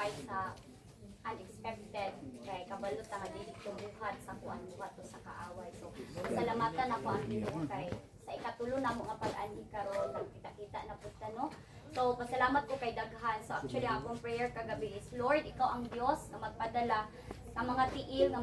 despite sa unexpected kay kabalo ta nga dili to buhat sa kuan buhat to sa kaaway. So salamatan ako ang Ginoo kay sa ikatulo na mo nga pag-andi karon nagkita-kita na pud ta no. So pasalamat ko kay daghan. So actually akong prayer kagabi is Lord, ikaw ang Dios na magpadala sa mga tiil nga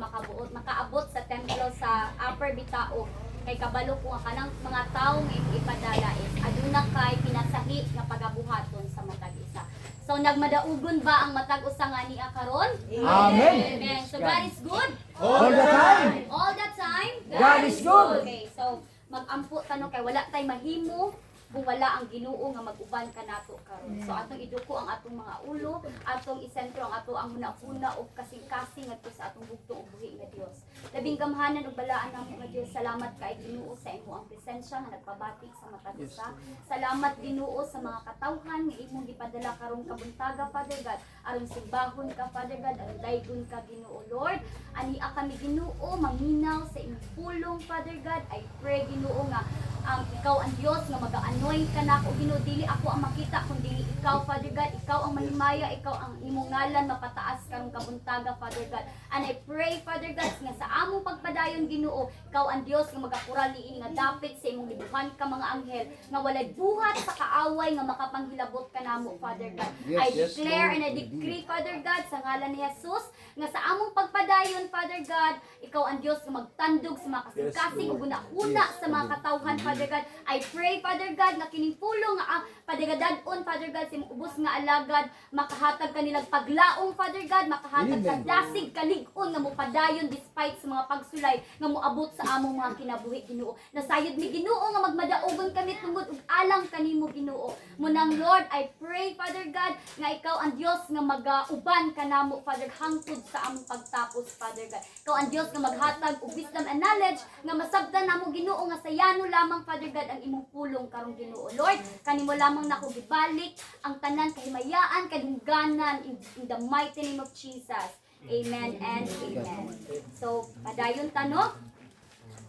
makaabot sa templo sa Upper Bitao. Kay kabalo ko nga kanang mga tawo nga ipadala is aduna kay pinasahi nga pagabuhaton sa matag isa. So nagmadaugon ba ang matag usa nga niya karon? Amen. Amen. So God is good All the time. all the time. God is good. Okay, so mag-ampo tanong kay wala tay mahimo kung wala ang Ginoo nga mag-uban kanato karon. So atong iduko ang atong mga ulo, atong isentro ang ato ang hunahuna og kasing-kasing ngadto sa atong bugtong ug buhi nga Dios. Labing gamhanan ug balaan namo nga Dios, salamat kay Ginoo sa imo ang presensya nga nagpabati sa matag usa. Salamat Ginoo sa mga katawhan nga imong gipadala karong kabuntaga Father God. Aron simbahon ka Father God, aron daygon ka Ginoo Lord. Ania kami Ginoo manginaw sa imong pulong Father God. I pray Ginoo nga ang ikaw ang Dios nga mag-anoint ka nako Ginoo, dili ako ang makita kundi ikaw Father God, ikaw ang mahimaya, ikaw ang imong ngalan mapataas karong kabuntaga Father God. And I pray Father God nga sa among pagpadayon Ginoo, ikaw ang Dios nga magakural niini nga dapit sa imong libuhan ka mga anghel nga walay buhat sa kaaway nga makapanghilabot ka namo Father God. I declare and I decree Father God sa ngalan ni Jesus nga sa among pagpadayon Father God, ikaw ang Dios nga magtandog sa mga kasing-kasing ug una sa mga katawhan Father God. I pray Father God nga kining pulong nga padagadadon Father God sa imong ubos nga alagad makahatag kanilang paglaong Father God, makahatag ka dasig kalig-on nga mopadayon despite sa mga pagsulay nga moabot sa among mga kinabuhi Ginoo. Nasayod mi Ginoo nga magmadaogon kami tungod ug alang kanimo Ginoo. Munang Lord, I pray Father God nga ikaw ang Dios nga magauban kanamo Father hangtod sa among pagtapos Father God. Ikaw ang Dios nga maghatag og wisdom and knowledge nga masabtan namo Ginoo nga sayano lamang Father God ang imong pulong karong Ginoo. Lord, kanimo lamang nako gibalik ang tanan kahimayaan kadungganan in the mighty name of Jesus. Amen and amen. So, padayon tanong.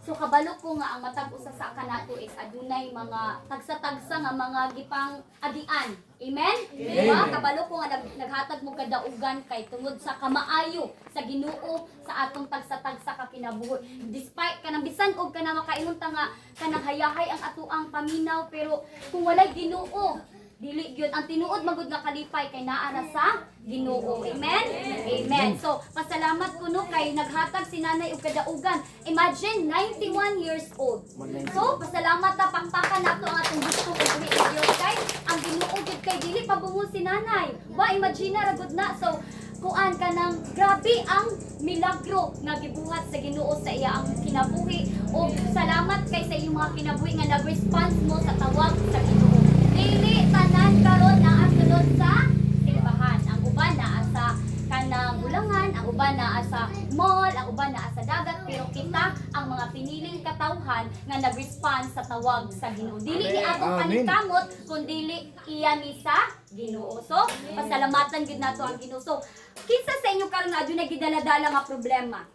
So kabalo ko nga ang matag usa sa kanato is adunay mga tagsa-tagsa nga mga gipang agian. Amen? Diba? Kabalo ko nga naghatag mo kadaugan kay tungod sa kamaayo sa Ginoo sa atong tagsa-tagsa ka kinabuhi. Despite kanang bisan og kana makaingon ta nga kanang hayahay ang atuang paminaw pero kung walay Ginoo dili gyud ang tinuod magud nga kalipay kay naa ra sa Ginoo. Amen? Amen. So, pasalamat ko no kay naghatag si nanay og kadaugan. Imagine 91 years old. So, pasalamat ta pakpakan nato ang atong gusto ug buhi sa Dios kay ang Ginoo gyud kay dili pa bungol si nanay. Wa imagine ra gud na. So, kuan ka nang grabe ang milagro nga gibuhat sa Ginoo sa iya ang kinabuhi ug salamat kay sa iyong mga kinabuhi nga nag-response mo sa tawag sa Ginoo. Dili tanan karon na asulod sa simbahan. Ang uban naa sa kanang bulangan, ang uban naa sa mall, ang uban naa sa dagat, pero kita ang mga piniling katawhan nga nag-respond sa tawag sa Ginoo. Dili ni atong paningkamot kundi iya ni sa Ginoo. So, pasalamatan gid nato ang Ginoo. So, kinsa sa inyo karon nga adunay gidala-dala nga problema?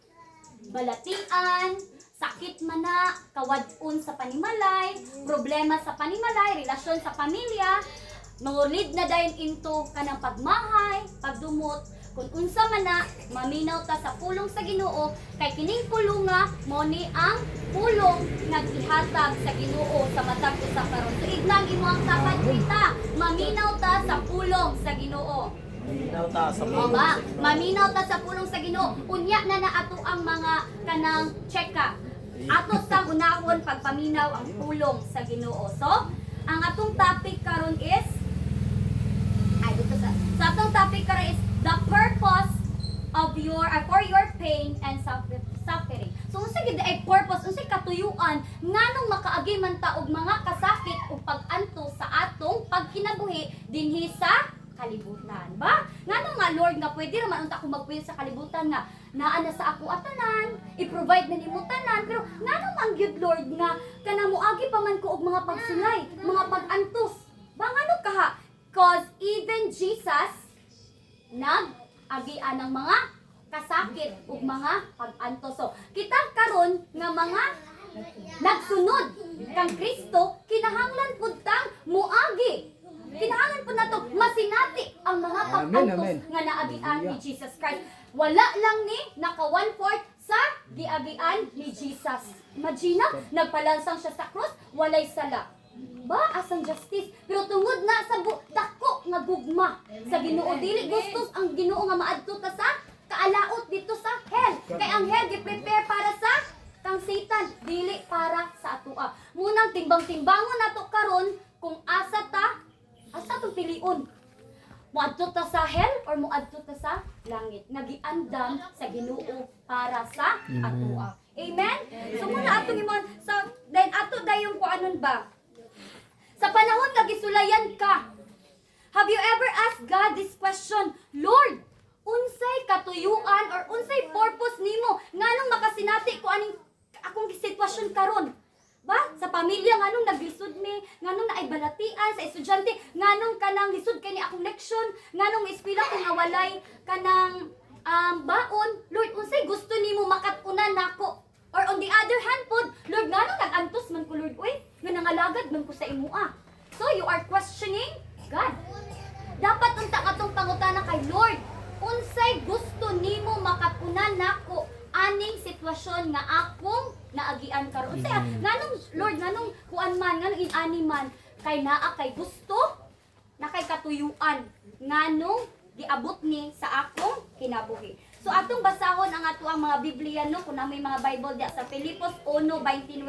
Balatian, sakit man na, kawad-on sa panimalay, problema sa panimalay, relasyon sa pamilya, mangulid na dayon into kanang pagmahay, pagdumot, kung unsa man na, maminaw ta sa pulong sa Ginoo, kay kining pulonga mo ni ang pulong nga gihatag sa Ginoo sa matag usa karon. So ignang imo ang tapat kita, maminaw ta sa pulong sa Ginoo. Maminaw ta sa Maminaw ta sa pulong sa Ginoo. Unya na ato ang mga kanang check-up. Ato sa unahon pagpaminaw ang pulong sa Ginoo. So, ang atong topic karon is atong topic karon is the purpose of your for your pain and suffering. So unsa gid ay purpose, unsay katuyuan nganong makaagi man ta og mga kasakit ug pag-anto sa atong pagkinabuhi dinhi sa kalibutan ba? Nganong nga Lord nga pwede ra man unta ko magpuyo sa kalibutan nga naa na sa ako atanan, i-provide na nimo tanan, pero nganong ang gyud Lord nga kanang moagi pa man ko og mga pagsulay, mga pag-antos. Ba ngano kaha? Cause even Jesus nag-agian ng mga kasakit ug mga pag-antos. So, kita karon nga mga nagsunod kang Kristo kinahanglan pud tang moagi Kinahanglan po nato masinati ang mga Amen, pag-antos amen. nga naagian ni Jesus Christ. Wala lang ni naka 1/4 sa giagian ni Jesus. Imagine, nagpalansang siya sa cross, walay sala. Ba, asang justice. Pero tungod na sa dako nga gugma sa Ginoo, dili gustos ang Ginoo nga maadto ta sa kaalaot dito sa hell. Kay ang hell gi-prepare para sa kang Satan, dili para sa atoa. Munang timbang-timbangon nato karon kung asa to piliun. Moadto ta sa hell or moadto ta sa langit. Nagiandam sa Ginoo para sa atoa. Amen. So muna atong imon sa then ato dayon ko anon ba? Sa panahon nga gisulayan ka, have you ever asked God this question? Lord, unsay katuyuan or unsay purpose nimo nganong makasinati ko aning akong sitwasyon karon? Ba? Sa pamilya nganong naglisod mi, nganong naay balatian sa estudyante, nganong kanang lisod kay ni akong leksyon, nganong eskwela ko nga walay kanang baon. Lord, unsay gusto nimo makatunan nako? Or on the other hand pod, Lord, nganong nag-antos man ko Lord, uy, nga nangalagad man ko sa imuha. So you are questioning God. Dapat unta katong pangutana kay Lord, unsay gusto nimo makatunan nako aning sitwasyon nga akong naagian karon. Unsay nganong Lord, nganong kuan man, nganong inani man kay naa kay gusto na kay katuyuan nganong giabot ni sa akong kinabuhi. So atong basahon ang ato ang mga Biblia no kung na may mga Bible diya sa Filipos 1:29.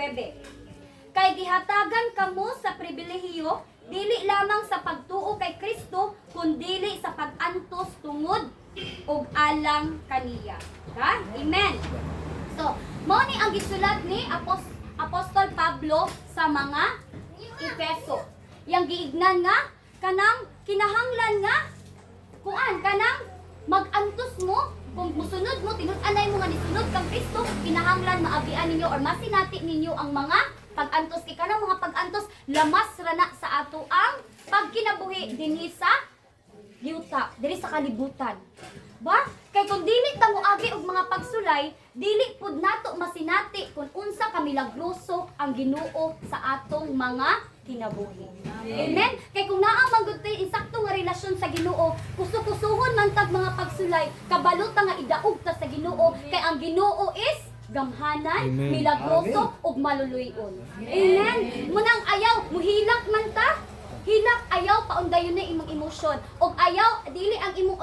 Kay gihatagan kamo sa pribilehiyo dili lamang sa pagtuo kay Kristo kundi sa pag-antos tungod og alang kaniya. Ha? Amen. So, mao ni ang gisulat ni Apostol Pablo sa mga Efeso. Yang giignan nga kanang kinahanglan nga kuan kanang mag-antos mo kung musunod mo tinud-anay mo nga nisunod kang Kristo, kinahanglan maagian ninyo or masinati ninyo ang mga pag-antos kay kanang mga pag-antos lamas ra na sa ato ang pagkinabuhi dinhi sa yuta, diri sa kalibutan. Ba? Kay kung dili ta moagi og mga pagsulay, dili pud nato masinati kung unsa ka milagroso ang Ginoo sa atong mga kinabuhi. Amen. Kay kung naa man gud tay insakto nga relasyon sa Ginoo, kusukusuhon man tag mga pagsulay, kabalo ta nga idaog ta sa Ginoo kay ang Ginoo is gamhanan, milagroso ug maluluyon. Amen. Munang ayaw muhilak man ta, hilak ayaw paundayon na imong emosyon og ayaw dili ang imong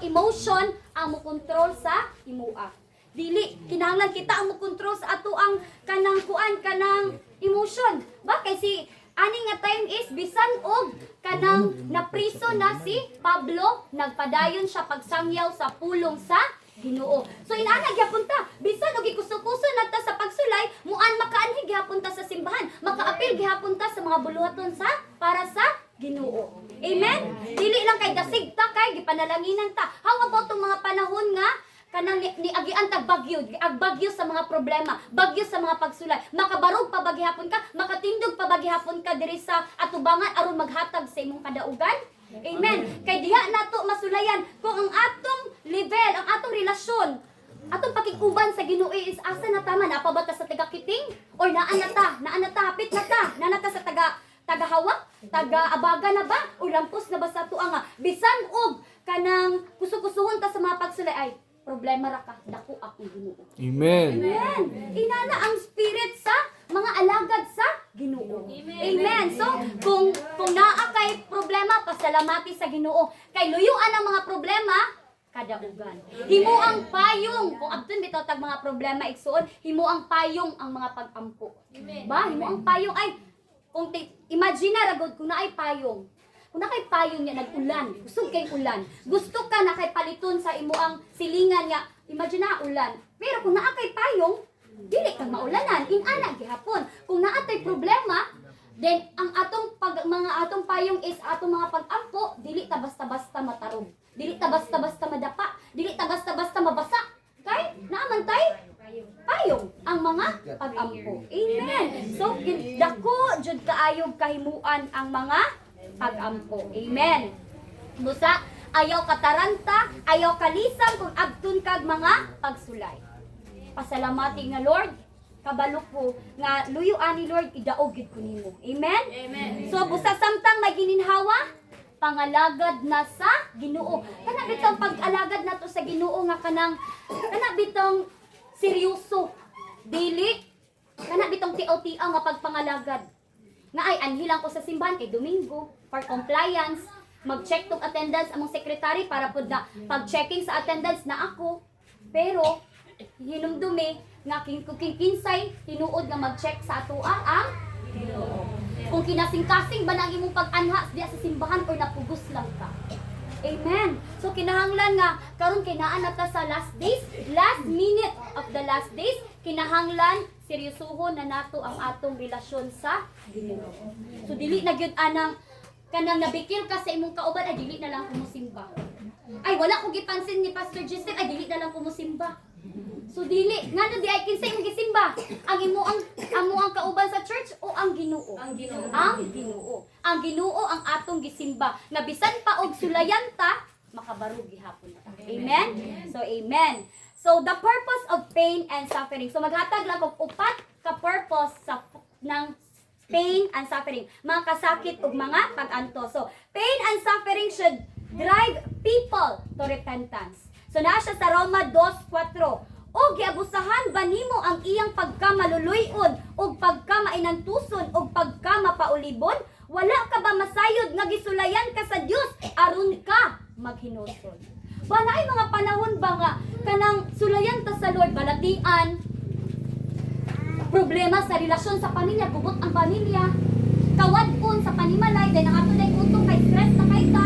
emotion ang mokontrol sa imuha. Dili kinahanglan kita ang mokontrol sa ato ang kanang kuan kanang emotion. Ba kay si ani nga time is bisan og kanang napriso na si Pablo, nagpadayon siya pagsangyaw sa pulong sa Ginoo. So inaana gyapon ta, bisan og ikuso-kuso nagta sa pagsulay, muan makaanhi gyapon ta sa simbahan, makaapil gyapon ta sa mga buluhaton sa para sa Ginoo. Amen. Dili lang kay dasig ta kay gipanalanginan ta. How about tong mga panahon nga kanang niagian tag bagyo, agbagyo sa mga problema, bagyo sa mga pagsulay. Makabarog pa bagihapon ka, makatindog pa bagihapon ka diri sa atubangan aron maghatag sa imong kadaugan. Amen. Kay diha nato masulayan kung ang atong level, ang atong relasyon, atong pakikuban sa Ginoo is asa na tama, napabata sa taga-kiting or naa na ta, hapit na ta, naa na ta sa tagahawak, taga-abaga na ba o lampos na ba sa tuwa nga bisan og kanang kusukusuhon ta sa mga pagsulay ay problema ra ka dako akong Ginoo. Amen. Amen. Inana ang spirit sa mga alagad sa Ginoo. Amen. So, kung naa kay problema, pasalamati sa Ginoo. Kay luyuan ang mga problema, kadaugan. Himo ang payong, kung abton bitaw tag mga problema igsuon, himo ang payong ang mga pag-ampo. Ba, himo ang payong ay kung imagine ra gud kung naay payong. Kung nakay payong niya nag-ulan, gusto kay ulan. Gusto ka na kay paliton sa imo ang silingan nga, imagine na ulan. Pero kung naa kay payong, dili kang maulanan, inana gihapon. Kung naatay problema, then ang atong mga atong payong is atong mga pag-ampo, dili ta basta-basta matarong. Dili ta basta-basta madapa, dili ta basta-basta mabasa. Kay naaman tay payong ang mga pag-ampo. Amen. So dako jud kaayog kahimuan ang mga pag-ampo. Amen. Busa ayaw kataranta, ayaw kalisang kung abtun kag mga pagsulay. Pasalamati nga Lord, kabalo ko nga luyo ani Lord idaog gid ko nimo. Amen. Amen. So busa samtang may gininhawa, pangalagad na sa Ginoo. Kana bitong pag-alagad nato sa Ginoo nga kana bitong seryoso. Dili kana bitong tiaw-tiaw nga pagpangalagad. Nga ay anhilang ko sa simbahan kay Domingo for compliance, mag-check tong attendance among secretary para pud na pag-checking sa attendance na ako. Pero hinumdumi nga kinsay tinuod nga mag-check sa atoa ang Ginoo. Kung kinasing-kasing ba na ang imong pag-anha diya sa simbahan or napugos lang ka. Amen. So kinahanglan nga karon kay naa nata sa last days, last minute of the last days, kinahanglan seryosohon na nato ang atong relasyon sa Ginoo. So dili na gyud anang kanang nabikil ka sa imong kauban ay dili na lang kumusimba. Ay wala ko gipansin ni Pastor Giselle ay dili na lang kumusimba. So dili ngano di ay kinsa imong gisimba? Ang amo ang kauban sa church o ang Ginoo? Ang Ginoo. Ang Ginoo. Ang Ginoo ang atong gisimba. Nga bisan pa og sulayan ta makabarog gihapon ta. Amen. So amen. So the purpose of pain and suffering. So maghatag lang og upat ka purpose sa ng pain and suffering. Mga kasakit ug mga pag-anto. So pain and suffering should drive people to repentance. So naa siya sa Roma 2:4. O giabusahan ba nimo ang iyang pagkamaluluy-on o pagkamainantuson o pagkamapaulibon? Wala ka ba masayod nga gisulayan ka sa Dios aron ka maghinosol? Ba naay mga panahon ba nga kanang sulayan ta sa Lord balatian? Problema sa relasyon sa pamilya, gubot ang pamilya. Kawad-on sa panimalay, dahil ang ato dahil utong kay stress na kay ta.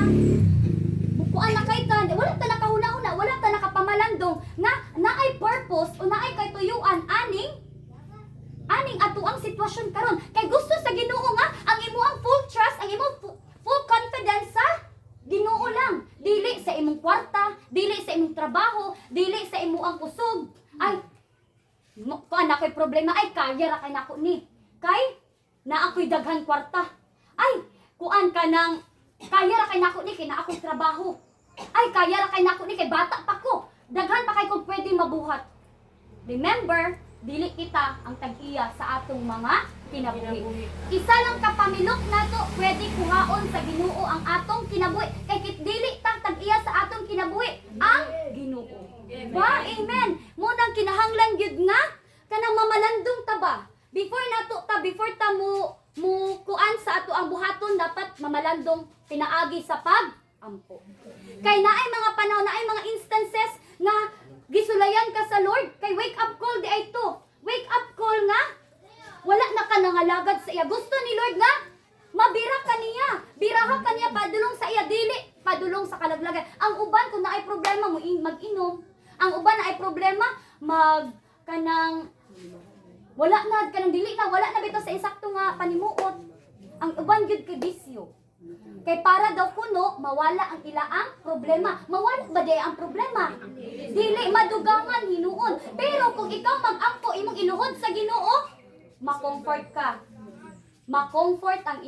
Bukuan na kay ta, wala ta nakahuna-una, wala ta nakapamalandong, nga naay purpose o naay kay tuyuan, aning ato ang sitwasyon karon. Kay gusto sa Ginoo nga, ang imo ang full trust, ang imo full confidence sa Ginoo lang. Dili sa imong kwarta, dili sa imong trabaho, dili sa imo ang kusog. Ay, kuan na ko'y problema, ay kaya ra kay nako ni. Kay na ako'y daghan kwarta. Ay, kuan ka nang kaya ra kay nako ni kay na ako'y trabaho. Ay, kaya ra kay nako ni kay bata pa ko. Daghan pa kay kung pwede mabuhat. Remember, dili kita ang tag-iya sa atong mga kinabuhi. Isa lang kapamilok nato pwede kuhaon sa Ginoo ang atong kinabuhi. Kay kit dili tang tag-iya sa atong kinabuhi ang Ginoo. Ba, amen. Munang kinahanglan gyud nga kanang mamalandong ta ba? Before ta mo kuan sa ato ang buhaton dapat mamalandong pinaagi sa pag-ampo. Kay naay mga panahon, naay mga instances nga gisulayan ka sa Lord, kay wake up call di ay to. Wake up call nga wala na ka nangalagad sa iya. Gusto ni Lord nga mabira ka niya. Biraha ka niya padulong sa iya, dili padulong sa kalaglagan. Ang uban kung naay problema mo mag-inom. Ang uban na ay problema kanang wala na kanang dili na wala na bitaw sa insakto nga panimuot. Ang uban gyud kay bisyo. Kay para daw kuno mawala ang ilaang problema. Mawala ba day ang problema? Dili madugangan hinuon. Pero kung ikaw mag-ampo imong iluhod sa Ginoo, ma-comfort ka. Ma-comfort ang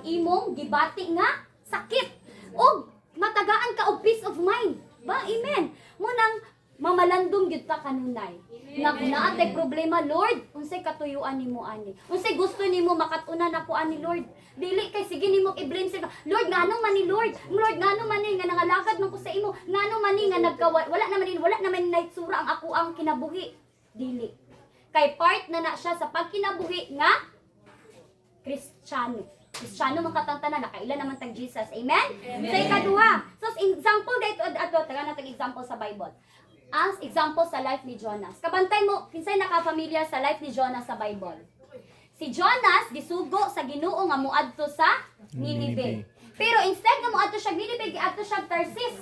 imong gibati nga sakit. Og matagaan ka og peace of mind. Ba, amen. Munang mamalandong gyud ta kanunay. Nga kung naatay problema, Lord, unsay katuyuan nimo ani? Unsay gusto nimo makatuna na po ani Lord? Dili kay sige nimo i-blame sa Lord, ngano man ni Lord? Lord, ngano man ni nga nangalagad man ko sa imo? Ngano man ni nga wala naman ni naitsura ang ako ang kinabuhi. Dili. Kay part na siya sa pagkinabuhi nga Kristiyano makatangtanan nakaila naman tag Jesus. Amen? Sa ikaduha. So example dito taga natag example sa Bible. As example sa life ni Jonas. Kabantay mo kinsay nakafamilya sa life ni Jonas sa Bible. Si Jonas gisugo sa Ginoo nga moadto sa Ninive. Pero instead nga moadto siya Ninive, giadto siya Tarsis.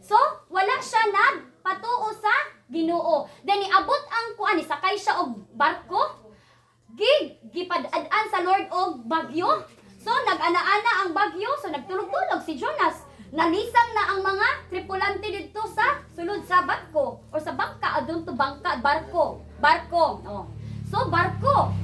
So wala siya nagpatuo sa Ginoo. Then niabot ang kuan ni sakay siya og barko. Gipad-an sa Lord og bagyo. So nag-ana-ana ang bagyo, so nagtulog-tulog si Jonas. Nalisang na ang mga tripulante dito sa sulod sa barko or sa bangka adun to bangka barko. Oh. So barko.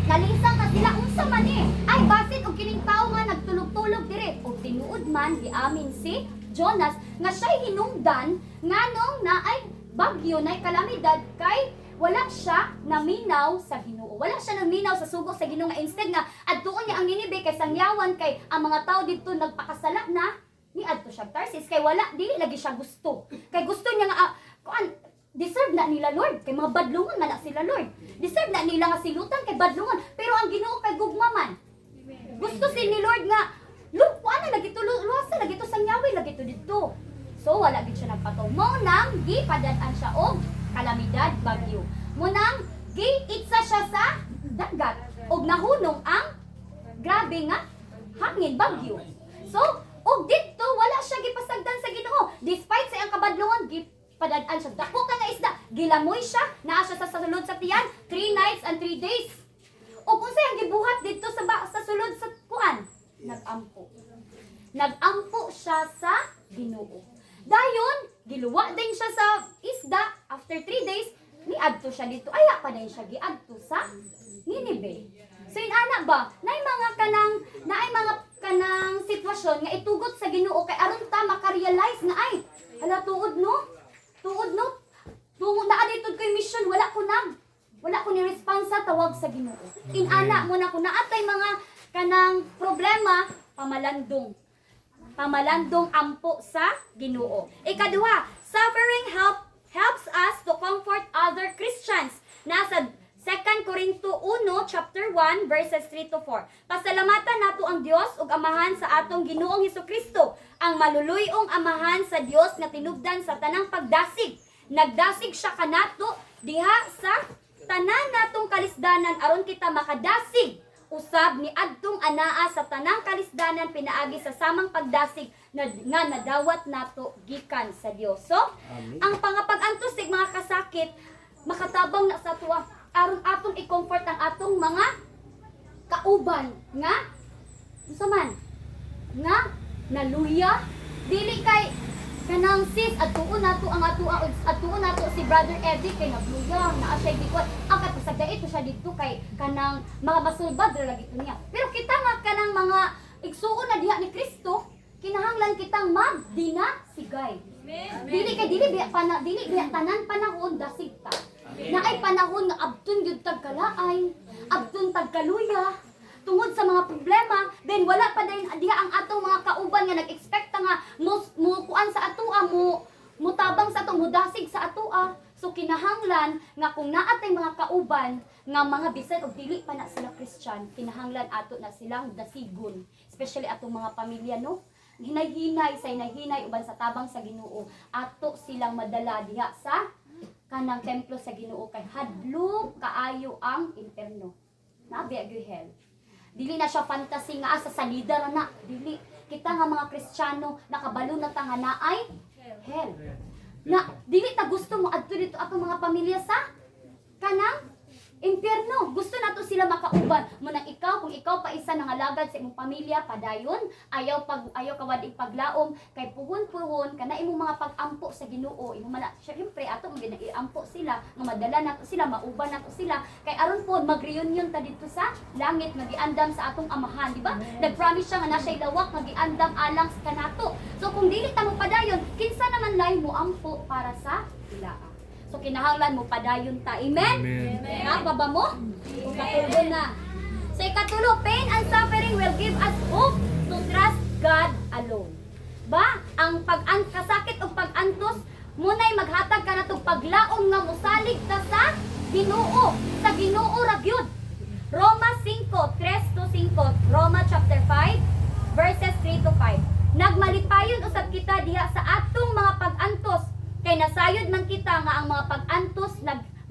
Nalisang na sila unsa man ni? Ay basin og kining tawo nga nagtulog-tulog dire og tinuod man giamin si Jonas nga siya'y hinungdan nganong naay bagyo naay kalamidad kay wala siya naminaw sa Ginoo. Wala siya naminaw sa sugo sa Ginoo nga instead nga adtuon niya ang Ninibe kay sangyawan kay ang mga tao dito nagpakasala na ni adto siya Tarsis kay wala dili lagi siya gusto. Kay gusto niya nga kuan deserve na nila Lord kay mga badlungon man na sila Lord. Deserve na nila nga silutan kay badlungon pero ang Ginoo kay gugma man. Gusto si ni Lord nga Lord kuan na lagi to luwasa lagi to sangyawi lagi to dito. So wala gid siya nagpataw. Mo nang gipadad-an siya og kalamidad bagyo. Munang giitsa siya sa dagat og nahunong ang grabe nga hangin bagyo. So, og dito wala siya gipasagdan sa Ginoo. Despite sa iyang kabadlongan, gipadad-an siya. Dako ka nga isda, gilamoy siya, naa siya sa sulod sa tiyan, 3 nights and 3 days. Og kung sayang gibuhat dito sa sulod sa kuan, nagampo. Nagampo siya sa Ginoo. Dayon, giluwa din siya sa isda after 3 days, niadto siya dito. Aya pa din siya giadto sa Ninibe. So inana ba, naay mga kanang sitwasyon nga itugot sa Ginoo kay aron ta maka-realize nga ay hala tuod no. Tuod na aditod koy mission wala ko ni responsa tawag sa Ginoo. Inana mo na ko naatay mga kanang problema pamalandong ampo sa Ginoo. Ikaduha, suffering helps us to comfort other Christians. Nasa 2 Corinto 1, chapter 1, verses 3 to 4. Pasalamatan nato ang Dios ug Amahan sa atong Ginoong Hesukristo, ang maluluyong Amahan sa Dios nga tinubdan sa tanang pagdasig. Nagdasig siya kanato diha sa tanan natong kalisdanan aron kita makadasig usab ni adtong anaa sa tanang kalisdanan pinaagi sa samang pagdasig nga nadawat nato gikan sa Dios. So, ang pangapag-antos sig mga kasakit makatabang na sa tuwa aron atong i-comfort ang atong mga kauban nga unsa man nga naluya dili kay kanang sis atuon nato ang atuon nato si Brother Eddie kay nagluya naa siya gikot ang katusagda ito siya dito kay kanang mga masulbad ra lagi to niya pero kita nga kanang mga igsuon na diha ni Kristo kinahanglan kitang magdinasigay dili biya tanan panahon dasig ta naay panahon nga abton gyud tag kalaay abton tag kaluya tungod sa mga problema, then wala pa din diha ang atong mga kauban nga nag-expect nga mo kuan sa atoa mo tabang sa atong mudasig sa atoa. So kinahanglan nga kung naatay mga kauban nga mga bisan og dili pa na sila Christian, kinahanglan ato na silang dasigon, especially atong mga pamilya no. Hinay-hinay uban sa tabang sa Ginoo, ato silang madala diha sa kanang templo sa Ginoo kay hadlok kaayo ang impierno. Nabi ag hell. Dili na siya fantasy nga sa salida ra na. Dili. Kita nga mga Kristiyano nakabalo na ta nga naay hell. Na dili ta gusto mo adto dito atong mga pamilya sa kanang impierno. Gusto nato sila makauban. Munang ikaw kung ikaw pa isa nangalagad sa imong pamilya padayon, ayaw ka wad paglaom kay puhon-puhon kana imong mga pag-ampo sa Ginoo. Imong syempre ato mo ginaampo sila nga madala nato sila, mauban nato sila kay aron po mag-reunion ta dito sa langit nga giandam sa atong Amahan, di ba? Nag-promise siya nga nasa'y lawak nga giandam alang sa kanato. So kung dili ta mo padayon, kinsa naman lay mo ampo para sa ilaa. So kinahanglan mo padayon ta. Amen? Amen. Baba mo? Katulog na. Sa ikatulo, pain and suffering will give us hope to trust God alone. Ba? Ang kasakit o pag-antos, muna'y maghatag ka na itong paglaom nga musalig ta sa Ginoo. Sa Ginoo ra gyud. Roma 5, 3 to 5. Roma chapter 5, verses 3 to 5. Nagmalipayon usab kita diha sa atong mga pag-antos. Kay nasayod man kita nga ang mga pag-antos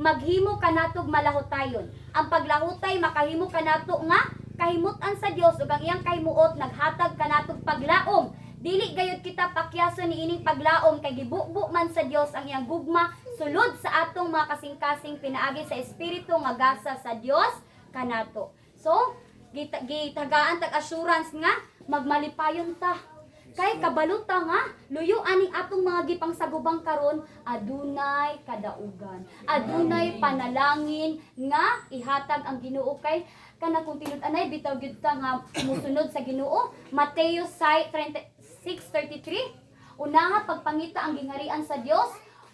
maghimo kanatog malahotayon. Ang paglahutay makahimo kanato nga kahimutan sa Dios ug ang iyang kahimuot naghatag kanatog paglaom. Dili gayud kita pakyason niining paglaom kay gibubo man sa Dios ang iyang gugma sulod sa atong mga kasing-kasing pinaagi sa espiritu nga gasa sa Dios kanato. So, gitagaan tag assurance nga magmalipayon ta. Kay kabaluta nga luyo aning atong mga gipangsagubang karon adunay kadaugan, adunay panalangin nga ihatag ang Ginoo kay kana kung tinud-anay bitaw gyud ta nga musunod sa Ginoo. Mateo 6:33 unaha pagpangita ang gingharian sa Dios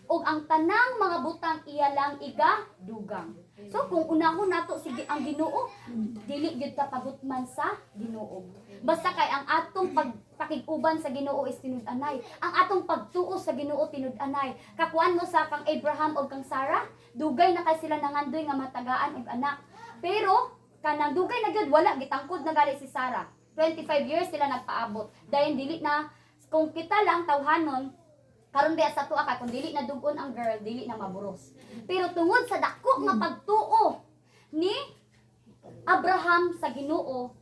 ug ang tanang mga butang iya lang igadugang. So kung unahon nato sige ang Ginoo, dili gyud ta pagutman sa Ginoo. Basta kay ang atong pagpakig-uban sa Ginoo is tinud-anay. Ang atong pagtuo sa Ginoo tinud-anay. Kakuan mo sa kang Abraham o kang Sarah, dugay na kay sila nangandoy nga matagaan og anak. Pero kanang dugay na gyud wala gitangkod na gali si Sarah. 25 years sila nagpaabot. Dayon dili na kung kita lang tawhanon karon diya sa tuwa ka kung dili na dugon ang girl, dili na maburos. Pero tungod sa dako nga pagtuo ni Abraham sa Ginoo,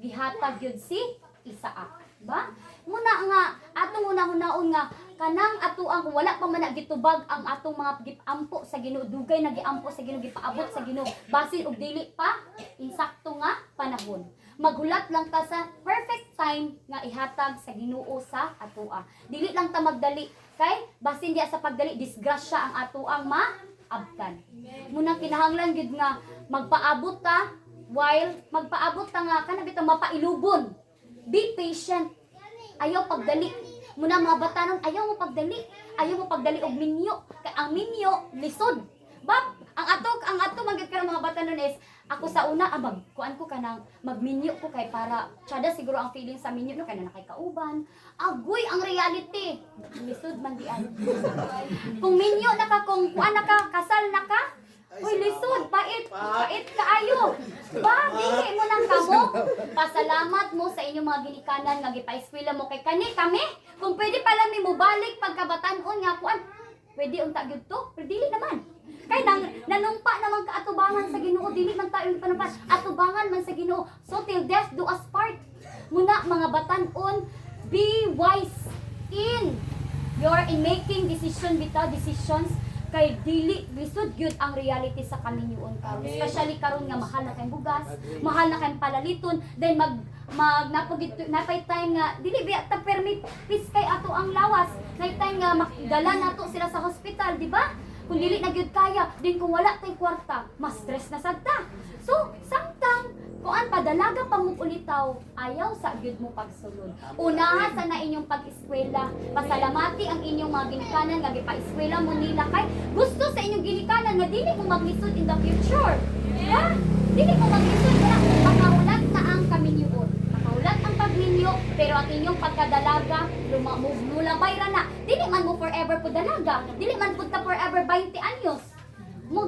gihatag gyud si Isaac, ba? Muna nga atong una-unaon nga kanang atuang kung wala pa man na gitubag ang atong mga giampo sa Ginoo, dugay na giampo sa Ginoo, gipaabot sa Ginoo, basin og dili pa insakto nga panahon. Maghulat lang ta sa perfect time nga ihatag sa Ginoo sa atoa. Dili lang ta magdali kay basin diya sa pagdali disgrasya ang atoang maabtan. Muna kinahanglan gid nga magpaabot ta while magpaabot ta nga kana bitaw mapailubon. Be patient. Ayaw pagdali. Muna mga batanon ayaw mo pagdali. Ayaw mo pagdali og minyo. Kay ang minyo lisod. Ba ang ato magit karon mga batanon is ako sa una magkuan ko kanang magminyo ko kay para tsada siguro ang feeling sa minyo no kay na nakay kauban. Agoy ang reality. Lisod man dian. Kung minyo na ka kung kuan na ka kasal na ka, uy lisod pait kaayo. Ba dili mo nang kamo. Pasalamat mo sa inyong mga ginikanan nga gipa-eskwela mo kay kami. Kung pwede pala mi mo balik pagkabatan-on nga kuan. Pwede unta gyud to, pero dili naman. Kay nanumpa naman ka atubangan sa Ginoo, dili man tayo panumpa. Atubangan man sa Ginoo. So till death do us part. Muna mga batan-on, be wise in making decisions kay dili lisod gyud ang reality sa kaminyoon karon. Especially karon nga mahal na kay bugas, mahal na kay palaliton, then napay time nga dili biya ta permit pis kay ato ang lawas. Nay time nga makidala nato sila sa hospital, di ba? Kung dili na gyud kaya, din kung wala tay kwarta, mas stress na sad ta. So, samtang kuan padalaga pa mo ulitaw, ayaw sa gyud mo pagsulod. Unaha sa na inyong pag-eskwela, pasalamati ang inyong mga ginikanan nga gipa-eskwela mo nila kay gusto sa inyong ginikanan nga dili mo maglisod in the future. Yeah? Dili mo maglisod na makaulat na ang kaminyoon. Makaulat ang pagminyo, pero ang inyong pagkadalaga lumabay ra na. Dili man mo forever po dalaga. Dili man po ta forever 20 anyos.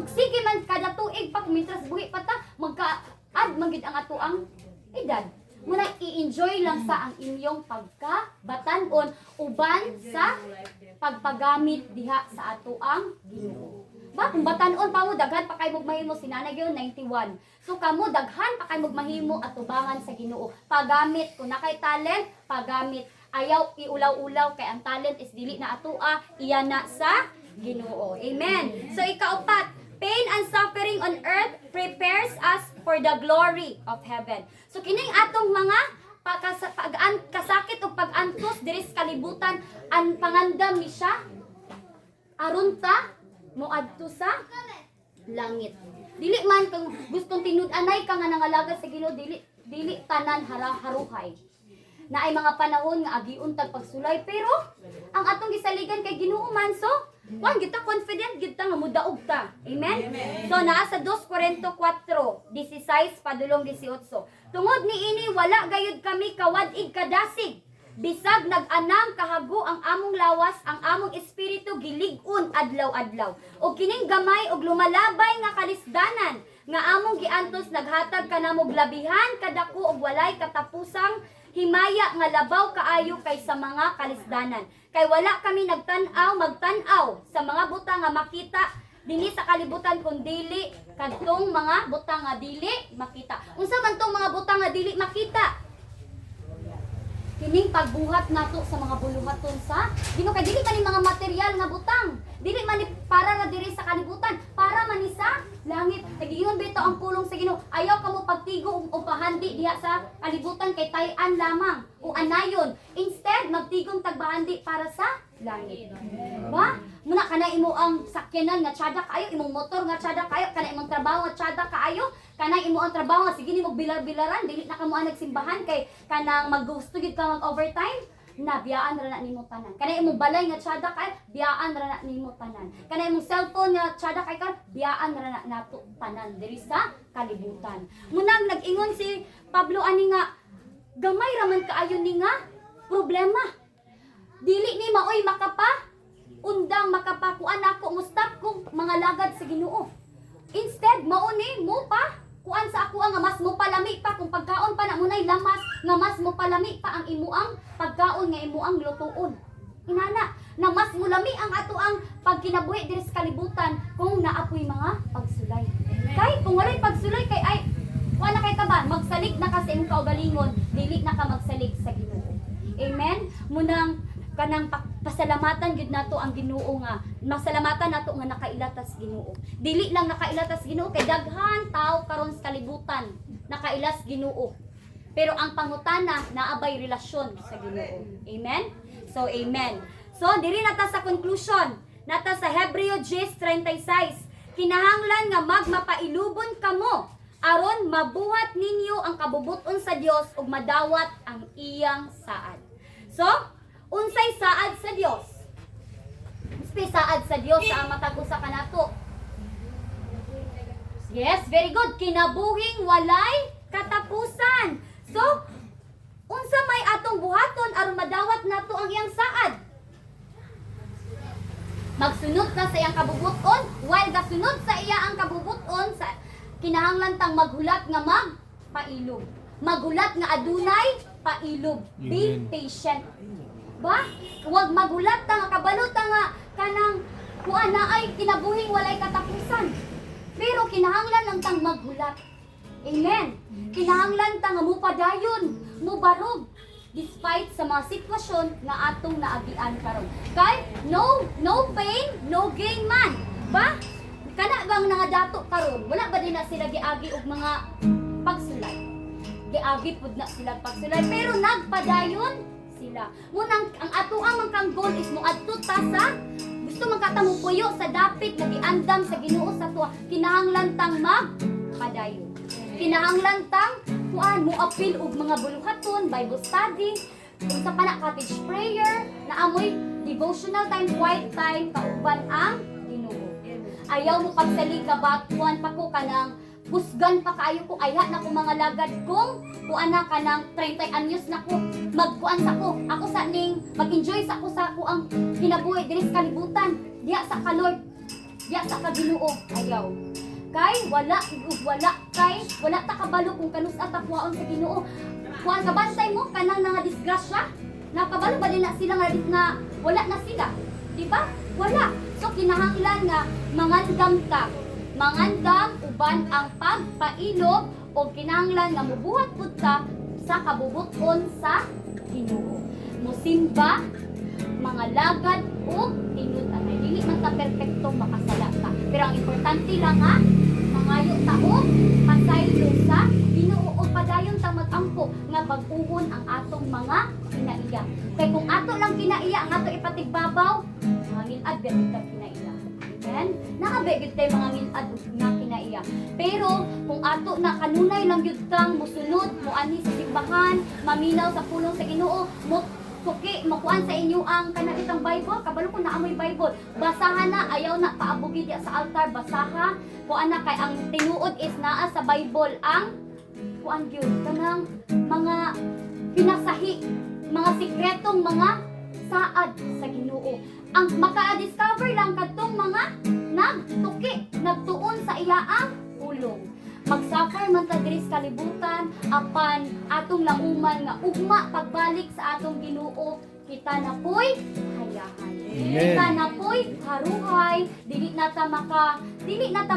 Sige man kada tuig pa kumitras buhi pa ta magka-add magid ang ato ang edad. Muna i-enjoy lang sa ang inyong pagkabatan-on uban sa pagpagamit diha sa ato ang Ginoo. Ba kung batan-on pa mo daghan pa kay mahimo sinanay gyud 91. So kamo daghan pa kay mahimo atubangan sa Ginoo. Pagamit kung nakay talent, pagamit. Ayaw iulaw-ulaw kay ang talent is dili na atoa, iya na sa Ginoo. Amen. So ikaupat, pain and suffering on earth prepares us for the glory of heaven. So kining atong mga kasakit o pag-antos diri sa kalibutan ang pangandam ni siya aron ta moadto sa langit. Dili man kung gustong tinud-anay ka nga nangalaga sa Ginoo, dili tanan haruhay. Na ay mga panahon nga agiun tag pagsulay, pero ang atong gisaligan kay Ginoo man, so wan kita confident gid ta nga mudaog ta. Amen? So naa sa 2:44, 16 padulong 18. Tungod ni ini wala gayud kami kawad-ig kadasig. Bisag nag-anam kahago ang among lawas, ang among espiritu gilig-on adlaw-adlaw. O kining gamay og lumalabay nga kalisdanan nga among giantos naghatag kanamog labihan kadako og walay katapusang himaya nga labaw kaayo kaysa mga kalisdanan. Kay wala kami magtan-aw sa mga butang nga makita dinhi sa kalibutan kun dili kadtong mga butang nga dili makita. Unsa man tong mga butang nga dili makita? Kining pagbuhat nato sa mga buluhaton sa Ginoo kay dili kani mga material nga butang. Dili man ni para ra diri sa kalibutan, para man ni sa langit. Nagiingon bitaw ang pulong sa Ginoo. Ayaw kamo pagtigo o pahandi diha sa kalibutan kay tay-an lamang o anayon. Instead magtigong tagbahandi para sa langit. Ba? Muna kana imo ang sakyanan nga tsada kaayo, imong motor nga tsada kaayo, kana imong trabaho nga tsada kaayo, kana imo ang trabaho nga sige nimo bilar-bilaran, dili na kamo nagsimbahan kay kanang maggusto gid ka mag-overtime. na biyaan ra na nimo tanan. Kanay imong balay nga tsada kay biyaan ra na nimo tanan. Kanay imong cellphone nga tsada kay ka biyaan ra na nato tanan diri sa kalibutan. Munang nag-ingon si Pablo ani nga gamay ra man kaayo ni nga problema. Dili ni maoy makapa undang makapakuan ako mo stop kong mga lagad sa Ginoo. Instead mao ni mo pa kuan sa ako nga mas mo palami pa kung pagkaon pa na munay lamas nga mas mo palami pa ang imuang pagkaon nga imuang lutuon. Inana na mas mulami ang ato ang pagkinabuhi diri sa kalibutan kung naapoy mga pagsulay. Kay kung walay pagsulay kay ay wala kay taban magsalig na ka sa imong kaugalingon dili na ka magsalig sa Ginoo. Amen. Munang kanang pasalamatan gid nato ang Ginoo nga masalamatan nato nga nakailatas Ginoo. Dili lang nakailatas Ginoo kay daghan tao karon sa kalibutan nakailas Ginoo. Pero ang pangutana naabay relasyon sa Ginoo. Amen. So amen. So diri nata sa conclusion nata sa Hebreo 10:36 kinahanglan nga magmapailubon kamo aron mabuhat ninyo ang kabubuton sa Dios ug madawat ang iyang saad. So unsay saad sa Dios? Unsay saad sa Dios sa matag usa kanato? Yes, very good. Kinabuhing walay katapusan. So, unsa may atong buhaton aron madawat nato ang iyang saad? Magsunod ka sa iyang kabubuton, while gasunod sa iya ang kabubuton sa kinahanglan tang maghulat nga magpailog. Maghulat nga adunay pailog. Be patient. Ba? Huwag magulat ta nga kabalot ta nga kanang kuan na ay kinabuhing walay katapusan. Pero kinahanglan lang tang maghulat. Amen. Kinahanglan ta nga mupadayon, mubarog despite sa mga sitwasyon nga atong naagian karon. Kay no pain, no gain man. Ba? Kana bang nga dato karon, wala ba din na sila giagi og mga pagsulay? Giagi pud na sila pagsulay pero nagpadayon sila. Munang ang ato ang kang goal is mo adto ta sa gusto magkatamo puyo sa dapit nga giandam sa Ginoo sa tuwa. Kinahanglan tang magpadayon. Kinahanglan tang kuan mo apil og mga buluhaton, Bible study, unsa pa na cottage prayer, na amoy devotional time, quiet time kauban ang Ginoo. Ayaw mo pagsalig ka ba kuan pa ko kanang husgan pa kaayo ko aya na ko mga lagad kong kuan na kanang 30 anyos na ko magkuan sa ko ako sa ning mag-enjoy sa ko ang kinabuhi diri sa kalibutan diha sa ka Lord diha sa ka Ginoo ayaw kay wala ta kabalo kung kanus-a ta kuwaon sa Ginoo kuan ka bantay mo kanang nga disgrasya nakabalo ba din na sila nga wala na sila di ba wala so kinahanglan nga mangandam uban ang pagpailog o kinahanglan nga mubuhat pud ta sa kabubuton sa Ginoo. Musimba, mga lagad o tinud-an. Dili man ta perpekto makasala ta. Pero ang importante lang ha, mangayo ta o pasaylo sa Ginoo o padayon ta magampo nga bag-uhon ang atong mga kinaiya. Kay kung ato lang kinaiya, ang ato ipatigbabaw, mga milad ta kinaiya. Amen? Nakabegit tayo mga milad na kinaiya. Pero kung ato na kanunay lang yun kang musunod, muani sa simbahan, maminaw sa pulong sa Ginoo, suki, makuan sa inyo ang kanalitang Bible, kabalo ko na amoy Bible. Basahan na, ayaw na paabugi diya sa altar, basaha. Kuan na kay ang tinuod is naa sa Bible ang kuan gyud kanang mga pinasahi, mga sikretong mga saad sa Ginoo. Ang maka-discover lang kadtong mga nagtuon sa iyaang pulong. Mag-suffer man ta diri sa kalibutan apan atong lauman nga ugma pagbalik sa atong Ginoo kita na po'y hayahan. Kita na po'y haruhay, dili na ta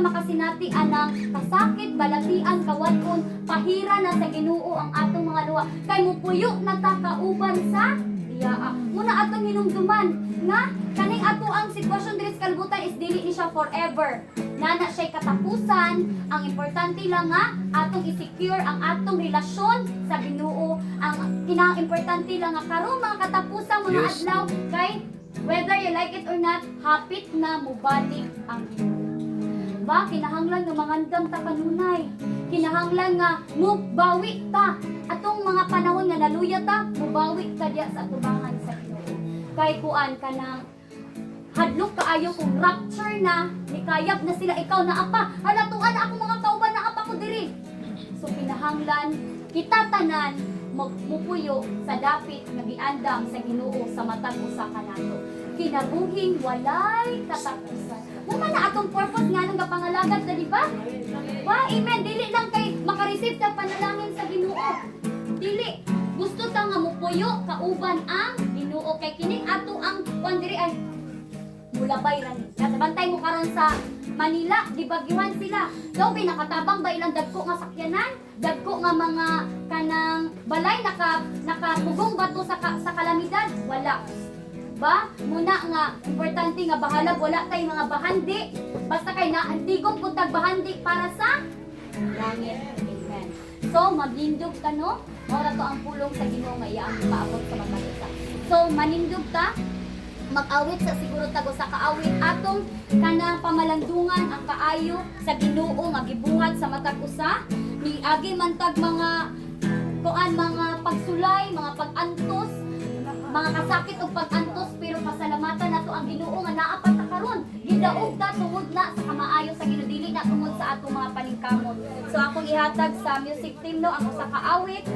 makasinati anang kasakit, balatian, kawadon, pahira na sa Ginoo ang atong mga luha. Kay mupuyo na ta kauban sa diyaa. Muna atong hinumduman nga kaning ato ang sitwasyon diri sa kalibutan is dili ni siya forever. Nana siya'y katapusan, ang importante lang nga atong i-secure ang atong relasyon sa Ginoo. Ang importante lang nga karon mga katapusan mga adlaw kay whether you like it or not, hapit na mubalik ang Ginoo. Ba kinahanglan nga mangandam ta kanunay. Kinahanglan nga mubawi ta atong mga panahon nga naluya ta, mubawi ta diya sa atubangan kay kuan kanang hadlok kaayo kung rupture na, nikayab na sila, ikaw na apa, halatuan na ako mga kauban na apa ko diri. So pinahanglan, kita tanan, magpupuyo sa dapit nga giandam sa Ginoo sa matag usa kanato. Kinabuhing walay katapusan. Mo man na atong purpose nga nang gapangalagat na di ba? Wa, amen. Dili lang kay makareceive ta panalangin sa Ginoo. Dili gusto ta nga mupuyo kauban ang Ginoo kay kining ato ang kuan diri ay mulabay ra ni. Bantay mo karon sa Manila, di bagyuhan sila. So, pinakatabang ba ilang dagko nga sakyanan? Dagko nga mga kanang balay nakapugong bato sa kalamidad? Wala. Ba? Muna nga, importante nga bahalab, wala tay mga bahandi. Basta kay naantigong puntag bahandi para sa langit. Amen. So, maglindog ka no? Ora to ang pulong sa Ginoo nga iyaang paabot sa mga isa. So, manindog ta, mag-awit sa siguro tago sa kaawit atong kanang pamalandungan ang kaayo sa Ginoo nga gibuhat sa matag usa ni agi man tag mga kuan mga pagsulay, mga pag-antos, mga kasakit ug pag-antos pero pasalamatan nato ang Ginoo nga naapat ta karon. Gidaog ta tungod na sa kamaayo sa Ginoo dili na tungod sa atong mga paningkamot. So akong ihatag sa music team no ang usa ka awit.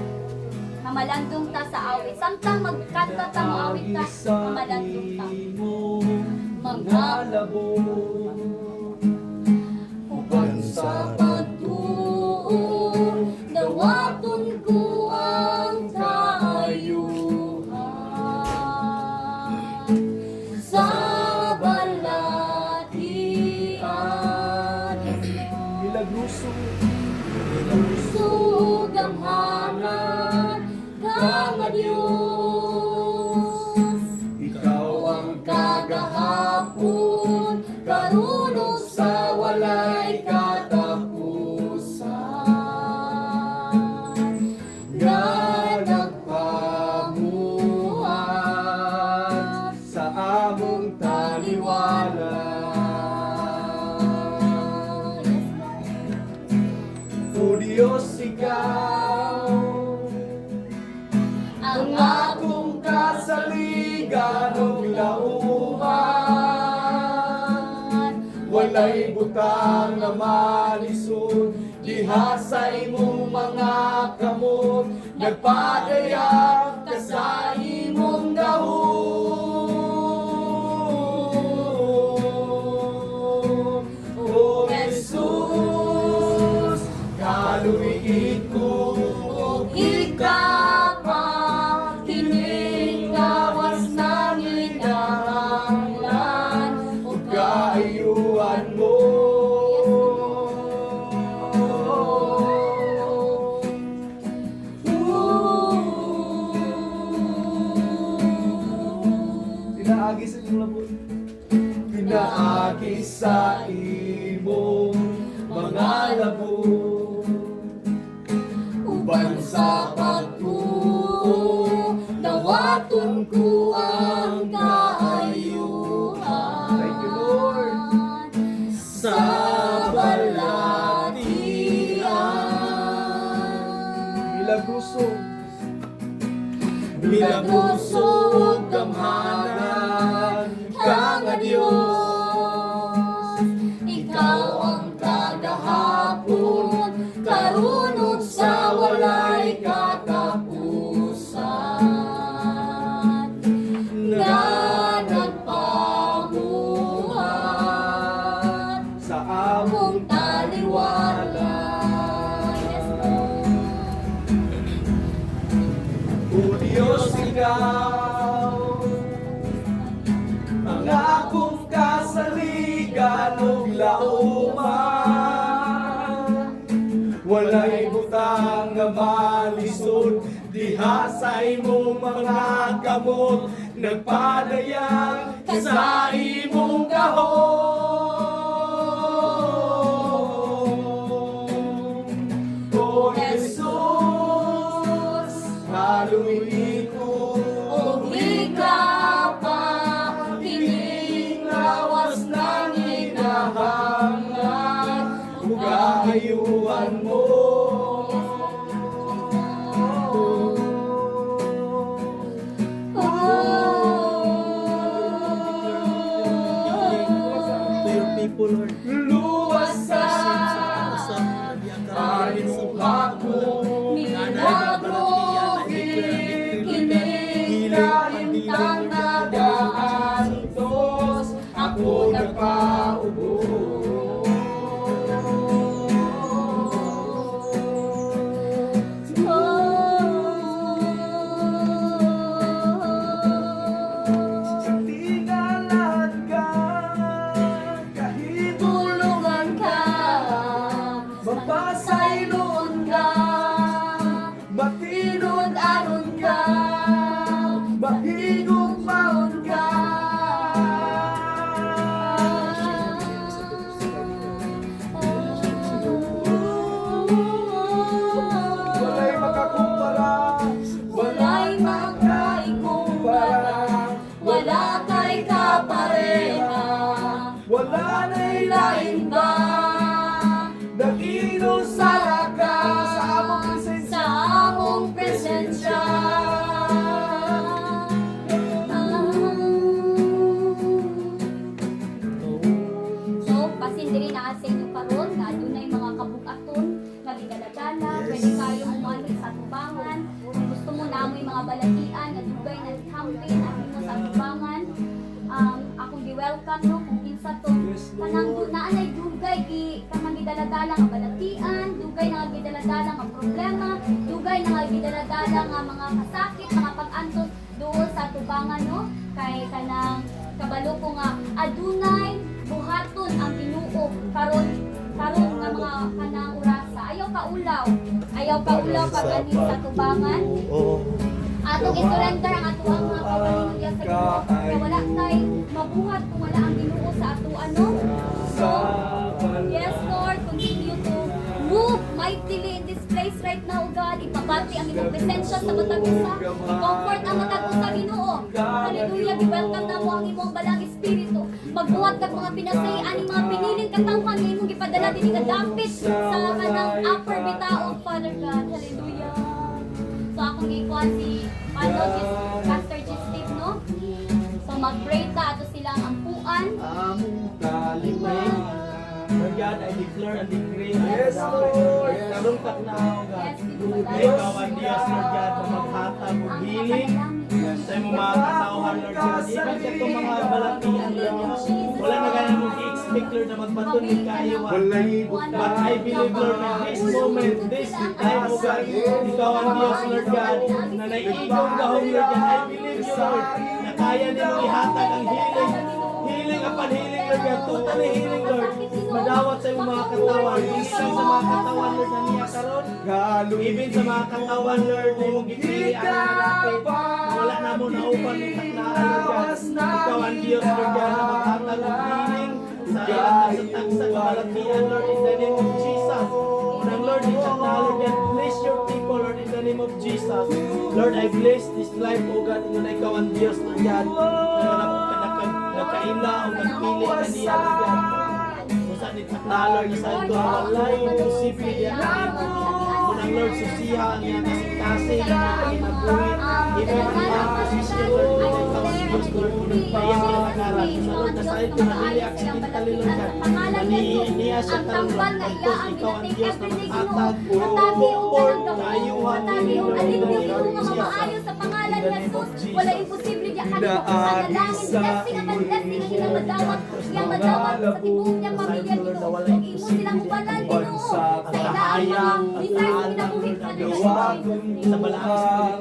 Mamalandong ta sa awit. Samtang magkanta ta mo awit ta, mamalandong ta. Mga labo uban sa pagtuon, dawaton ko ang kaayuhan. Sa balatian, ilusog ang hanan nga Diyos. ikaw ang kagahapon, karunong sa walay katapusan. Nga nagpamuhat sa among taliwala. O Diyos, ikaw Ang atong kasaligan ug lauman, walay butang nga malisod diha sa imong mga kamot, nagpadayag ka sa imong gahom. O Jesus, kaluhiit ko ug ikapa, kining gawas ng inahanglan, ug kaayuhan mo. Pinaagi sa imong labot. Pinaagi sa imong mga labot. uban sa pagtuo, dawaton ko ang kaayuhan. Thank you, Lord. Sa balatian, Milagusog. Milagusog gamhanan ka nga Diyos. Ikaw ang kagahapon, karunong sa walay katapusan. Nga nagpamuhat Sa among mong taliwala. Yes, Lord. O Diyos, ikaw ang akong kasaligan ug lauman, walay butang nga malisod diha sa imong mga kamot, nagpadayag ka sa imong gahom. O Jesus, kaluhiit ko ug ikapa, kining lawas ng inahanglan, ug kaayuhan mo. Oh, po, Lord. luwasas ang mukha ko. Milagro, kinintang nagaan, Diyos, ako nagpaubo. Tingalahan ka, kahit Tulungan ka, mapasayloon ka, matinod aron ka, mahigog maon ka. Walay makakumpara, Walay makaikumpara, wala kay kapareha, wala na'y lain ba? naginusara ka sa among presensya. Sa among presensya. So, pasindiri na sa inyo karon nga adunay mga kabukaton nga gidaladala, pwede kayo umali sa tubangan. Kung gusto mo na amoy mga balatian nga dugay na campaign at mo sa tubangan. Akong gi-welcome no kung kinsa to kanang naanay dugay kanang gidaladala nga balatian, dugay na gidaladala nga problema, dugay na gidaladala nga mga kasakit, mga pag-antos doon sa tubangan no kay kanang kabalo ko nga adunay buhaton ang Ginoo karon nga mga kanang orasa. Ayaw kaulaw pag ani sa tubangan. Atong i-surrender ang ato ang mga kawalingon sa Ginoo. Kaya wala tay mabuhat kung wala ang Ginoo sa ato ano. So, yes Lord, continue to move mightily in this place right now, God. Ipabati ang imong presensya sa matag usa. I-comfort ang matag usa, Ginoo. Hallelujah. I-welcome na mo ang imong balang espiritu. Magbuhat kag mga pinasay-an ang mga piniling katawhan nga imong gipadala dinhi nga dapit sa kanang upper bitaog, Father God. Hallelujah. So akong gikuan si Pastor G. Steve, no? So mag-pray ta ato silang ampuan. Among kaliway. Lord God, I declare and decree. Yes, Lord. Karong taknaw, God. Yes, Lord. Ikaw ang Diyos, Lord God, na maghatag og healing sa imong mga katawhan, Lord God. Even sa itong mga balatian, Lord God. Wala na ganun mong i-expect, Lord, na magpatuloy kayo. Walay But I believe, Lord, in this moment, this time, oh God, ikaw ang Diyos, Lord God, na naiigong gahong, Lord God. I believe you, Lord, na kaya nimo ihatag ang healing. Healing upon healing, Lord God. Totally healing, Lord. Madawat sa iyong mga katawan. Hindi lang sa mga katawan, Lord, na niya karon. Even sa mga katawan, Lord, na imong gipili ang malapit. Wala na mo na upan ng taknaan, Lord God. Ikaw ang Diyos, Lord God, na maghatag ng healing sa ilang sa kamalatian, Lord, in the name of Jesus. Unang Lord, itak na, Lord God, bless your people, Lord, in the name of Jesus. Lord, I bless this life, O God, inyo na ikaw ang Diyos, Lord God, na nakaila o nagpili ka niya, Lord God. Kung saan itak na, Lord, sa ito, walay imposible yan. Unang Lord, susiha ang iyang kasing-kasing, ang iyang kinabuhin, even ang iyang position, Lord, inyo na ikaw ang Diyos, Lord, na iyang pinagaran. Sa Lord, nasa ito, nabili accidentally, Lord God, niya siya talong, pagkos ikaw ang Diyos na maghatag, comfort, kaayuhan, sa pangalan ni Jesus, wala imposible diya kanimo panalangin, blessing ang blessing ang ilang madawat sa tibuok niyang pamilya dito. Kung imo silang ubalan Ginoo sa ilang mga desires kinabuhit ka nila sa balaang espiritu,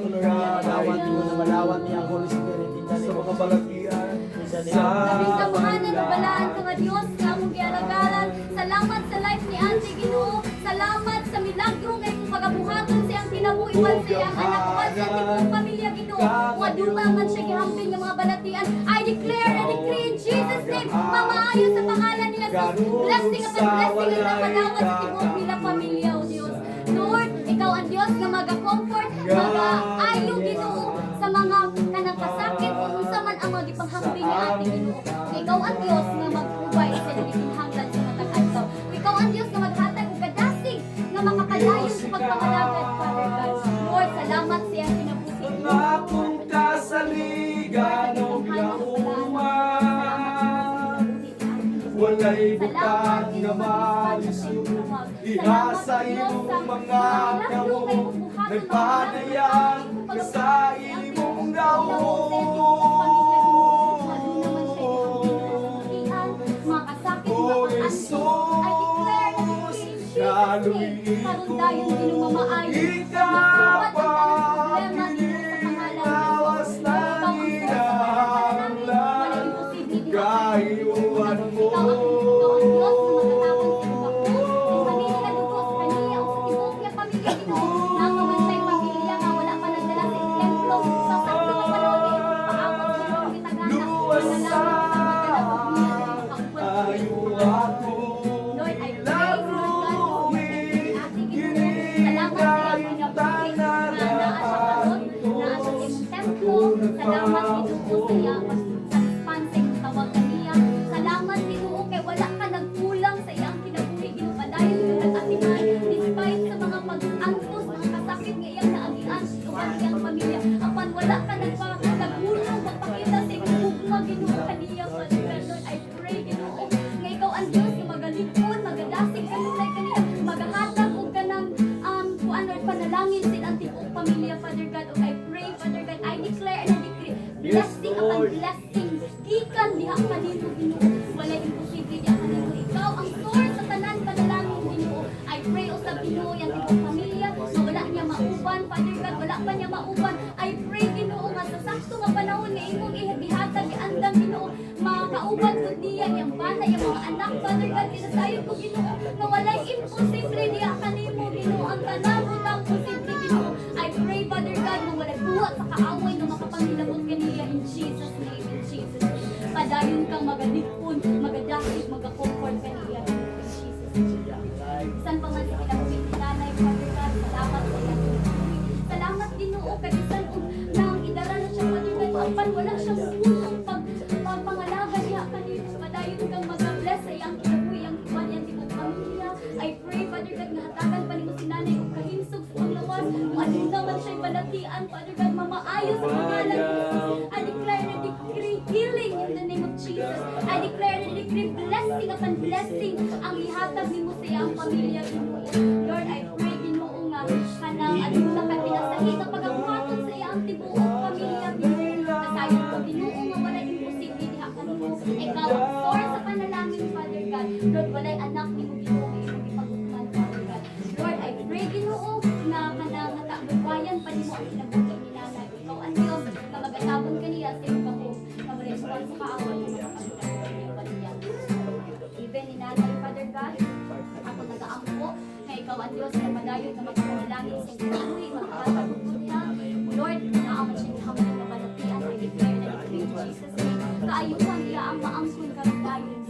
Lord, malawat mo na malawat niya ang Holy Spirit in the sa name mga of balatian. Kaming kabuhanan ng balaan ka nga Diyos, nga mong gialagaran. Salamat sa life ni Auntie Ginoo. Salamat sa milagro nga imong pagabuhaton siyang kinabuhiwan sa iyang anak uwan sa tibuok pamilya Ginoo. Nga duma man siya gihambing ng mga balatian. I declare and decree in Jesus name, mamaayo sa pangalan ni Jesus. Blessing upon blessing ang namalawat sa tibuok nila pamilya, O Diyos. Lord, ikaw ang Diyos nga maga-comfort, maga-ayo Ginoo sa mga kanang kasakit o unsa man ang mga gipanghambing ni Auntie Ginoo. Ikaw ang Diyos nga mag-ubay sa nagkinahanglan sa matag adlaw. Ikaw ang Diyos nga maghatag og kadasig nga makapadayon sa pagpamalagad, Father God. Lord, salamat sa iyang kinabuhi. Akong kasaligan o gahuman, walay butang nga malisod. Diha sa imong mga kamot, nagpadayag ka sa imong O Jesus, kaluy ko, ikapagpilinawas ng inahanglan, kayuan mo. Salamat Ginoo kay wala ka nagkulang sa iyang kinabuhi Ginoo padayon yung nag-atiman despite sa mga pag-angkos mga kasakit nga iyang naagian o ang iyang pamilya apan wala ka nagkulang magpakita sa iyong ugma Ginoo kaniya Father God Lord I pray Ginoo nga ikaw ang Diyos nga magalikod magadasig kanunay kaniya magahatag og kanang kuan or panalangin silang tibuok pamilya Father God og I pray Father God I declare and I decree blessing upon blessing gikan diha kanimo Ginoo walay imposible diha kanimo ikaw ang source sa tanan panalangin Ginoo I pray usab Ginoo yang tibuok pamilya nga wala niya mauban Father God wala pa niya mauban I pray Ginoo nga sa sakto nga panahon nga imong ihatag iandam Ginoo makauban pud niya yang bana yang mga anak Father God kinasayon ko Ginoo nga walay imposible diha kanimo Ginoo ang tanan butang posible Ginoo I pray Father God nga walay buhat sa kaaway nga makapangilabot kaniya in Jesus name in Jesus name padayon kang magalipon magadasig magakomfort kaniya in Jesus name bisan pa man sa kinabuhi ni Nanay Father God salamat sa iyang pagpapalagay. Salamat Ginoo kay bisan nang idara na siya Father God apan wala siyang punong pagpangalaga niya kanino padayon kang mag-bless sa iyang kinabuhi ang iwan niyang tibok pamilya I pray Father God nga hatagan pa nimo si Nanay og kahinsog sa panglawas kung ano naman siya'y balatian Father God mamaayo sa pangalan ni Jesus I declare and decree healing in the name of Jesus I declare and decree blessing upon blessing ang ihatag nimo sa iyang pamilya Ginoo Lord I pray Ginoo nga kanang aduna ka pinasahi nga pagabuhaton sa iyang tibuok pamilya Ginoo kasayon ko Ginoo nga walay imposible diha kanimo ikaw ang source sa panalangin Father God Lord walay anak nimo Ginoo nga imong ipagtuman Father God Lord I pray Ginoo nga kanang matagbayan pa nimo ang kinabuhi ni Nanay ikaw ang Dios nga magatabon kaniya sa imong kahog nga walay suwan sa kaaway nga makapagtuman niya paniya even ni Nanay Father God ako nagaampo nga ikaw ang Diyos na madayon na magpanalangin sa kinabuhi makahatag ug niya Lord naaman siya gihamon nga balatian I declare na decree in Jesus name kaayuhan niya ang maangkon karon dayon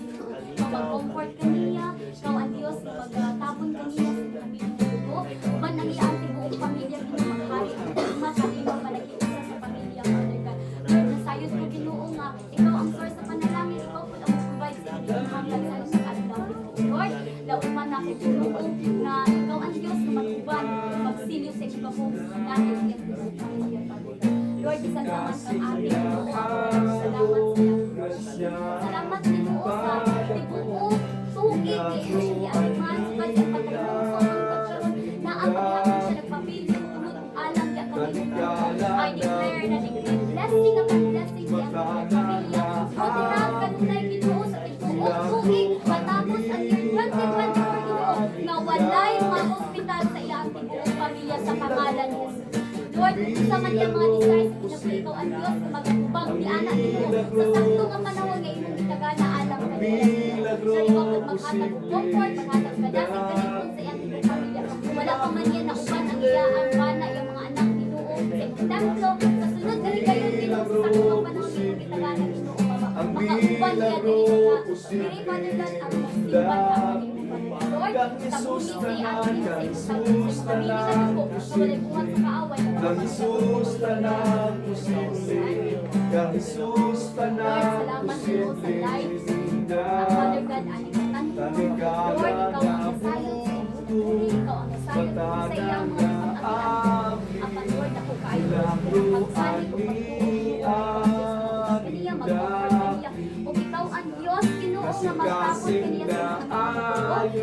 nga mag-comfort kaniya ikaw ang Diyos nga magtabon kaniya sa kinabuhi Ginoo uban ang iyang tibuok pamilya Ginoo maghari ang ugma sa imong panagiusa sa pamilya Father God Lord nasayod ko Ginoo nga ikaw ang source sa panalangin ikaw pud ang provide sa imong hanglan sa imong adlaw Lord lauman ako Ginoo nga ikaw ang Diyos na mag-uban magsilyo sa imong kahog dahil iyang tibuok pamilya Father God Lord bisan pa man kang ating Ginoo salamat sa iyang salamat Ginoo sa tibuok tugig kay imong giatiman kasi ang pagtulong sa among pagkaroon na ang paghapon siya nagpapili tunod kung alam niya kami I declare na decree blessing upon blessing sa iyang pamilya o tirang kanunay Ginoo sa tibuok tugig matapos ang year 2024 Ginoo nga walay ma-hospital sa iyang tibuok pamilya sa pangalan ni Jesus Lord, sa man yung mga desires sa kinabuhi ikaw ang Diyos na magagubang ni anak Ginoo sa sakto nga panahon nga imong gitagana alam ka nila Lord, ikaw pud maghatag og comfort maghatag kadasig kanipon sa iyang tibuok pamilya wala pa man yan na uban ang iyang bana iyang mga anak Ginoo sa imong templo sa sunod diri kayo Ginoo sa sakto nga panahon nga imong gitagana Ginoo makauban niya diri Father God ang magsimban ka kanimo Lord, tabuhin ni ating sa imong pamilya kanimo nga walay buhat sa kaaway Kang Jesus tanang posible, Kang Jesus tanang posible, ang Father God, aning katan Lord, ikaw ang nasayod sa imong pagpili, ikaw ang nasayod sa iyang mga pag-atian apan Lord, ako kaayo pagsalig o pagtuon kaniya mag-comfort kaniya o ikaw ang Diyos Ginoo nga magtapos kaniya sa mga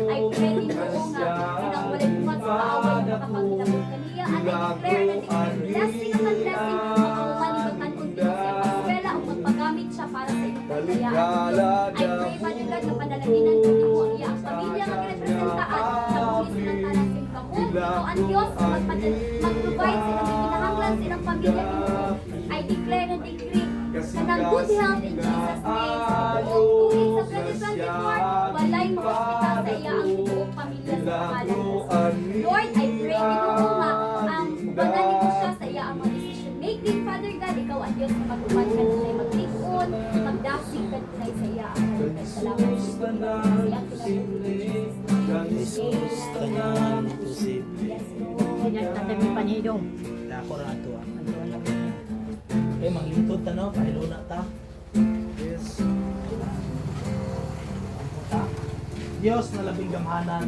ay pwede mo nga inang wala bukas sa kaaway mo kapag kaniya and I declare na blessing ang blessing makaumalibagan kung dito siya paswela o magpagamit siya para sa iyong kayayaan. I pray, Father God, na panalaginan ko din mo iya ang pamilya nga kirepresentaan sa pulis ng talas ng kahon. O ang Diyos mag-provide sa ilang kinahanglan sa ilang pamilya mo. I declare na decree kanang good health in Jesus' name. Sa buong tuig sa 2024, walay ma-hospital sa iya ang buong pamilya sa pangalan ng Jesus. Lord, I pray Ginoo nga ang ubanan ko siya sa iya ang mga decision making. Father God, ikaw ang Diyos na mag-uban ka na siya mag-tikon, magdasig ka na sa iya ang mga salamat. Sa iyang pinag-ibig. Jesus tanang posible. Yes, Lord. Nagtatabi panidong. Ako ra ato. Ano lang. Eh manglingkod ta no, pahilo na ta. Yes. Ta. Dios na labing gamhanan,